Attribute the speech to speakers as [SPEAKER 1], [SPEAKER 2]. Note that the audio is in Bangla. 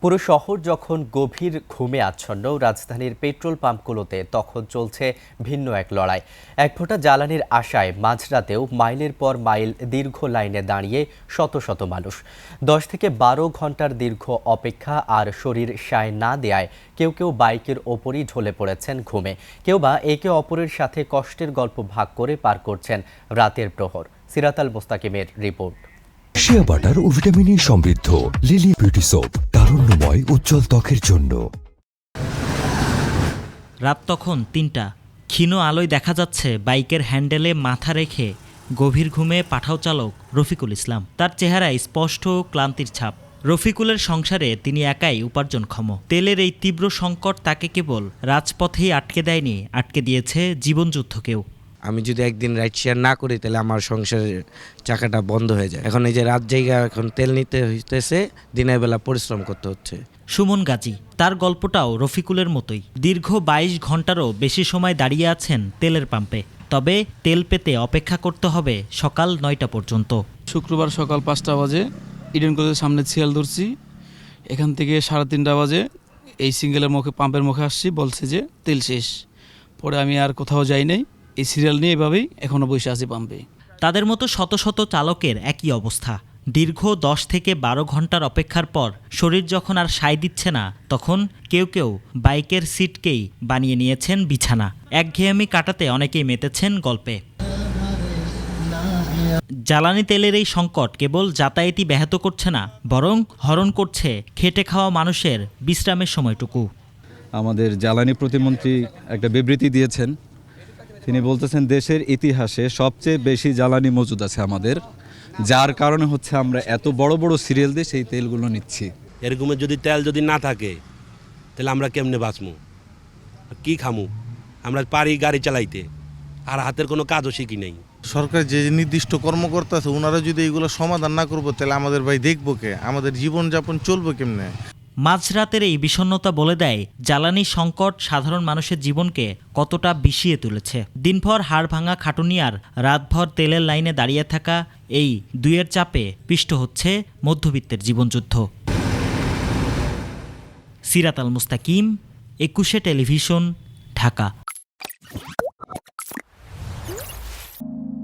[SPEAKER 1] পুরো শহর যখন গভীর ঘুমে আচ্ছন্ন, রাজধানীর পেট্রোল পাম্পগুলোতে তখন চলছে ভিন্ন এক লড়াই। এক ফোঁটা জ্বালানির আশায় মাঝরাতেও মাইলের পর মাইল দীর্ঘ লাইনে দাঁড়িয়ে শত শত মানুষ। 10 থেকে 12 ঘন্টার দীর্ঘ অপেক্ষা আর শরীর সায় না দেয়ায় কেউ কেউ বাইকের ওপরই ঢলে পড়েছেন ঘুমে, কেউ বা একে অপরের সাথে কষ্টের গল্প ভাগ করে পার করছেন রাতের প্রহর। সিরাতাল মুস্তাকিমের রিপোর্ট।
[SPEAKER 2] শিয়া বাটার ও ভিটামিন সমৃদ্ধ লিলি বিউটি সোপ, তারুণ্যময় উজ্জ্বল ত্বকের জন্য।
[SPEAKER 3] রাত তখন ৩টা। ক্ষীণ আলোয় দেখা যাচ্ছে বাইকের হ্যান্ডেলে মাথা রেখে গভীর ঘুমে পাঠাও চালক রফিকুল ইসলাম। তার চেহারায় স্পষ্ট ক্লান্তির ছাপ। রফিকুলের সংসারে তিনি একাই উপার্জনক্ষম। তেলের এই তীব্র সংকট তাকে কেবল রাজপথেই আটকে দেয়নি, আটকে দিয়েছে জীবনযুদ্ধকেও।
[SPEAKER 4] আমি যদি একদিন রাইড শেয়ার না করি তাহলে আমার সংসারের চাকাটা বন্ধ হয়ে যায়। এখন এই যে রাত জায়গা, এখন তেল নিতে হইতেছে, দিনের বেলা পরিশ্রম করতে হচ্ছে।
[SPEAKER 3] সুমন গাজী, তার গল্পটাও রফিকুলের মতোই। দীর্ঘ ২২ ঘন্টারও বেশি সময় দাঁড়িয়ে আছেন তেলের পাম্পে। তবে তেল পেতে অপেক্ষা করতে হবে সকাল ৯টা পর্যন্ত।
[SPEAKER 5] শুক্রবার সকাল 5টা বাজে ইডেন কলেজের সামনে ছিয়াল ধরছি। এখান থেকে 3:30 বাজে এই সিঙ্গেলের পাম্পের মুখে আসছি, বলছে যে তেল শেষ। পরে আমি আর কোথাও যাই নাই, এই সিরিয়াল নিয়ে এভাবেই এখনও বসে আছি পাম্পে।
[SPEAKER 3] তাদের মতো শত শত চালকের একই অবস্থা। দীর্ঘ 10 থেকে 12 ঘন্টার অপেক্ষার পর শরীর যখন আর সায় দিচ্ছে না, তখন কেউ কেউ বাইকের সিটকেই বানিয়ে নিয়েছেন বিছানা। একঘেয়েমি কাটাতে অনেকেই মেতেছেন গল্পে। জ্বালানি তেলের এই সংকট কেবল যাতায়াতই ব্যাহত করছে না, বরং হরণ করছে খেটে খাওয়া মানুষের বিশ্রামের সময়টুকু।
[SPEAKER 6] আমাদের জ্বালানি প্রতিমন্ত্রী একটা বিবৃতি দিয়েছেন। তিনি বলতেছেন দেশের ইতিহাসে সবচেয়ে বেশি জ্বালানি মজুদ আছে আমাদের, যার কারণে হচ্ছে আমরা এত বড় বড় সিরিয়াল দিয়ে সেই তেলগুলো নিচ্ছি।
[SPEAKER 7] এরকমের যদি তেল যদি না থাকে তাহলে আমরা কেমনে বাঁচমু, কি খামু? আমরা পারি গাড়ি চালাইতে, আর হাতের কোনো কাজও শিখি নেই।
[SPEAKER 8] সরকার যে নির্দিষ্ট কর্মকর্তা আছে, ওনারা যদি এগুলো সমাধান না করবো তাহলে আমাদের ভাই দেখবো কে, আমাদের জীবনযাপন চলবে কেমনে?
[SPEAKER 3] মাঝরাতের এই বিষণ্ণতা বলে দেয় জ্বালানি সংকট সাধারণ মানুষের জীবনকে কতটা বিষিয়ে তুলেছে। দিনভর হাড় ভাঙা খাটুনি আর রাতভর তেলের লাইনে দাঁড়িয়ে থাকা, এই দুইয়ের চাপে পিষ্ট হচ্ছে মধ্যবিত্তের জীবনযুদ্ধ। সিরাতাল মুস্তাকিম, 21 টেলিভিশন, ঢাকা।